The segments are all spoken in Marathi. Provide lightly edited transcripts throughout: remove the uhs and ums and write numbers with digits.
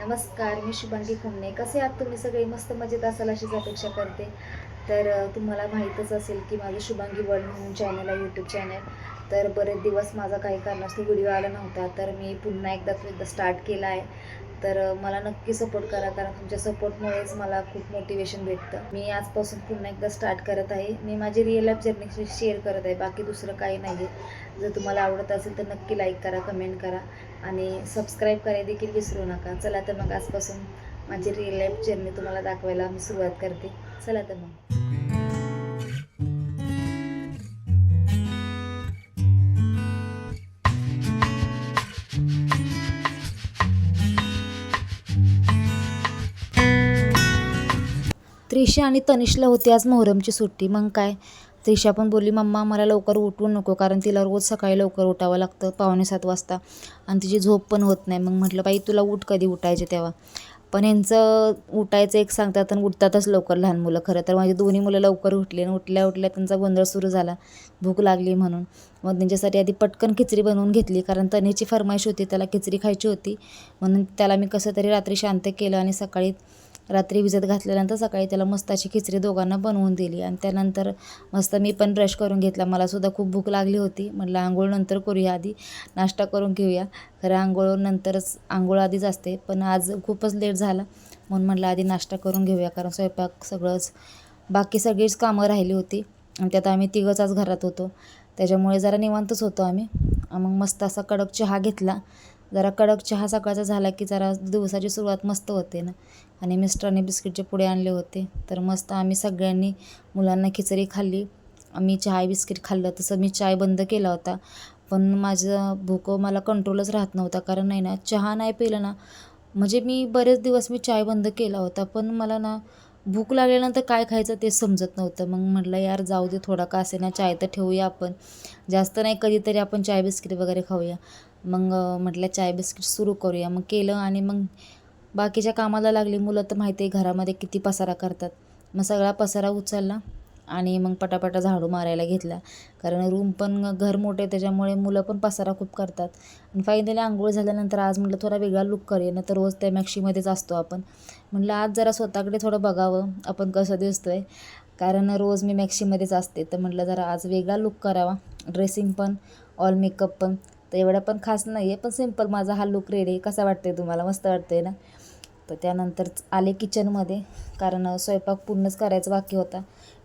नमस्कार, मी शुभांगी खुमणे. कसे आहात तुम्ही सगळे? मस्त मजेत असाल अशीच अपेक्षा करते. तर तुम्हाला माहीतच असेल की माझं शुभांगी वर्ल्ड म्हणून चॅनल आहे, यूट्यूब चॅनल. तर बरेच दिवस माझा काही कारणास्तव व्हिडिओ आला नव्हता, तर मी पुन्हा एकदा स्टार्ट केला आहे. तर मला नक्की सपोर्ट करा, कारण तुमच्या सपोर्टमुळेच मला खूप मोटिवेशन भेटतं. मी आजपासून पुन्हा एकदा स्टार्ट करत आहे. मी माझी रिअल लाईफ जर्नी शेअर करत आहे, बाकी दुसरं काही नाही आहे. जर तुम्हाला आवडत असेल तर नक्की लाईक करा, कमेंट करा आणि सबस्क्राईब करायला देखील विसरू नका. चला तर मग आजपासून माझी रिअल लाईफ जर्नी तुम्हाला दाखवायला मी सुरुवात करते. चला तर मग. त्रिशा आणि तनिषला होती आज मोहरमची सुट्टी. मग काय, त्रिशा पण बोलली, मम्मा मला लवकर उठवू नको, कारण तिला रोज सकाळी लवकर उठावं लागतं 6:45 वाजता आणि तिची झोप पण होत नाही. मग म्हटलं बाई तुला उठ, कधी उठायचे तेव्हा. पण यांचं उठायचं एक सांगतात आणि उठतातच लवकर लहान मुलं. खरं तर माझी दोन्ही मुलं लवकर उठली आणि उठल्या उठल्या त्यांचा गोंधळ सुरू झाला, भूक लागली म्हणून. मग त्यांच्यासाठी आधी पटकन खिचडी बनवून घेतली, कारण तन्वीची फरमाईश होती, त्याला खिचडी खायची होती. म्हणून त्याला मी कसं तरी रात्री शांत केलं आणि रात्री भिजत घातल्यानंतर सकाळी त्याला मस्त अशी खिचडी दोघांना बनवून दिली. आणि त्यानंतर मस्त मी पण ब्रश करून घेतला. मलासुद्धा खूप भूक लागली होती. म्हटलं आंघोळ नंतर करूया, आधी नाश्ता करून घेऊया. खरं आंघोळ आधीच असते, पण आज खूपच लेट झाला म्हणून म्हटलं आधी नाश्ता करून घेऊया, कारण स्वयंपाक सगळंच बाकी सगळीच कामं राहिली होती आणि त्यात आम्ही तिघंच आज घरात होतो. त्याच्यामुळे जरा निवांतच होतो आम्ही. मग मस्त असा कडक चहा घेतला. जरा कडक चहा सकाळचा झाला की जरा दिवसाची सुरुवात मस्त होते ना. आणि मिस्टरांनी बिस्किटचे पुडे आणले होते, तर मस्त आम्ही सगळ्यांनी मुलांना खिचडी खाल्ली. मी चहा बिस्किट खाल्लं. तसं मी चाय बंद केला होता, पण माझं भूक मला कंट्रोलच राहत नव्हता. कारण नाही ना, चहा नाही पिलं ना, म्हणजे मी बरेच दिवस चाय बंद केला होता, पण मला ना भूक लागल्यानंतर काय खायचं ते समजत नव्हतं. मग म्हटलं यार जाऊ दे, थोडा का असेना चाय तर ठेवूया आपण, जास्त नाही कधीतरी आपण चाय बिस्किट वगैरे खाऊया. मग म्हटलं चाय बिस्किट सुरू करूया. मग केलं आणि मग बाकीच्या कामाला लागली. मुलं तर माहिती आहे घरामध्ये किती पसारा करतात. मग सगळा पसारा उचलला आणि मग पटापटा झाडू मारायला घेतला, कारण रूम पण घर मोठे त्याच्यामुळे मुलं पण पसारा खूप करतात. आणि फायनली आंघोळ झाल्यानंतर आज म्हटलं थोडा वेगळा लुक करूया, ना तर रोज त्या मॅक्शीमध्येच असतो आपण. म्हटलं आज जरा स्वतःकडे थोडं बघावं आपण कसं दिसतो आहे, कारण रोज मी मॅक्शीमध्येच असते. तर म्हटलं जरा आज वेगळा लुक करावा. ड्रेसिंग पण, ऑल मेकअप पण, तर एवढा पण खास नाही आहे, पण सिम्पल माझा हा लुक रेडी आहे. कसा वाटतं आहे तुम्हाला? मस्त वाटतं आहे ना. तर त्यानंतर आले किचनमध्ये, कारण स्वयंपाक पूर्णच करायचा बाकी होता.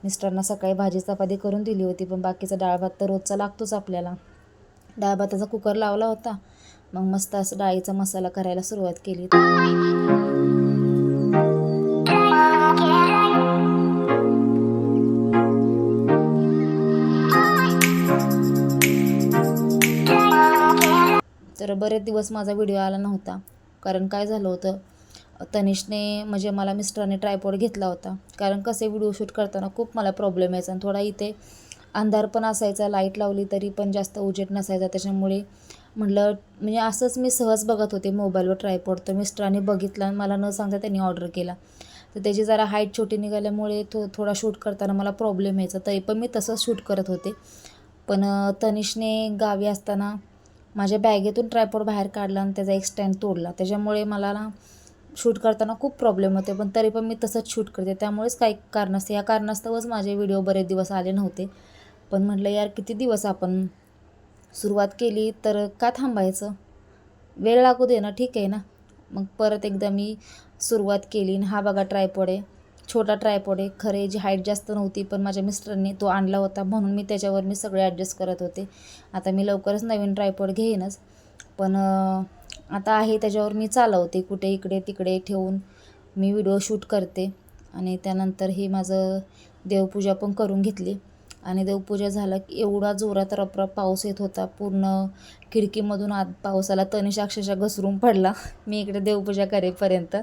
मिस्टरांना सकाळी भाजी चपाती करून दिली होती, पण बाकीचा डाळ भात तर रोजचा लागतोच आपल्याला. डाळ भाताचा कुकर लावला होता. मग मस्त असं डाळीचा मसाला करायला सुरुवात केली. तर बरेच दिवस माझा व्हिडिओ आला नव्हता, कारण काय झालं होतं, तनिषने म्हणजे मला मिस्टरांनी ट्रायपॉड घेतला होता. कारण कसे व्हिडिओ शूट करताना खूप मला प्रॉब्लेम यायचा आणि थोडा इथे अंधार पण असायचा, लाईट लावली तरी पण जास्त उजेड नसायचा. त्याच्यामुळे म्हटलं म्हणजे असंच मी सहज बघत होते मोबाईलवर ट्रायपॉड, तर मिस्टरांनी बघितला आणि मला न सांगता त्यांनी ऑर्डर केला. तर त्याची जरा हाईट छोटी निघाल्यामुळे थोडा शूट करताना मला प्रॉब्लेम यायचा, तरी पण मी तसंच शूट करत होते. पण तनिषने गावी असताना माझ्या बॅगेतून ट्रायपॉड बाहेर काढला आणि त्याचा एक स्टँड तोडला. त्याच्यामुळे मला ना शूट करताना खूप प्रॉब्लेम होते, पण तरी पण मी तसंच शूट करते. त्यामुळेच काही या कारणास्तवच माझे व्हिडिओ बरेच दिवस आले नव्हते. पण म्हटलं यार किती दिवस आपण सुरुवात केली तर का थांबायचं, वेळ लागू दे ना, ठीक आहे ना. मग परत एकदा मी सुरुवात केली आणि हा बघा ट्रायपॉड आहे, छोटा ट्रायपॉड आहे. खरे जी हाईट जास्त नव्हती, पण माझ्या मिस्टरांनी तो आणला होता म्हणून मी त्याच्यावर सगळे ॲडजस्ट करत होते. आता मी लवकरच नवीन ट्रायपॉड घेईनच, पण आता आहे त्याच्यावर मी चालवते, कुठे इकडे तिकडे ठेवून मी व्हिडिओ शूट करते. आणि त्यानंतर ही माझं देवपूजा पण करून घेतली. आणि देवपूजा झाला की एवढा जोरात रपरप पाऊस येत होता, पूर्ण खिडकीमधून आत पावसाला तनिष अक्षरशः घसरून पडला मी इकडे देवपूजा करेपर्यंत.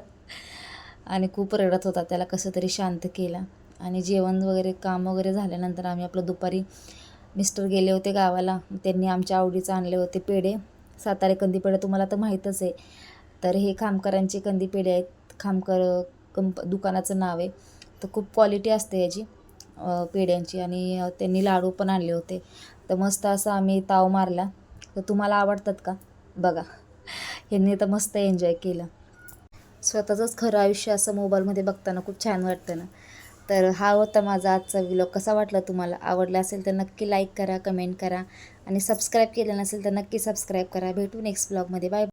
आणि खूप रडत होता, त्याला कसं तरी शांत केला. आणि जेवण वगैरे काम वगैरे झाल्यानंतर आम्ही आपलं दुपारी, मिस्टर गेले होते गावाला, त्यांनी आमच्या आवडीचं आणले होते पेढे, सातारे कंदी पेढे, तुम्हाला तर माहीतच आहे. तर हे खामकरांचे कंदी पेढे आहेत. खामकर दुकानाचं नाव आहे. तर खूप क्वालिटी असते याची पेढ्यांची. आणि त्यांनी लाडू पण आणले होते. तर मस्त असं आम्ही ताव मारला. तर तुम्हाला आवडतात का? बघा, ह्यांनी तर मस्त एन्जॉय केलं. स्वतःचंच खरं आयुष्य असं मोबाईलमध्ये बघताना खूप छान वाटतं ना. तर हा होता माझा आजचा व्लॉग. कसा वाटला तुम्हाला? आवडला असेल तर नक्की लाईक करा, कमेंट करा आणि सबस्क्राईब केलं नसेल तर नक्की सबस्क्राईब करा. भेटू नेक्स्ट व्लॉगमध्ये. बाय.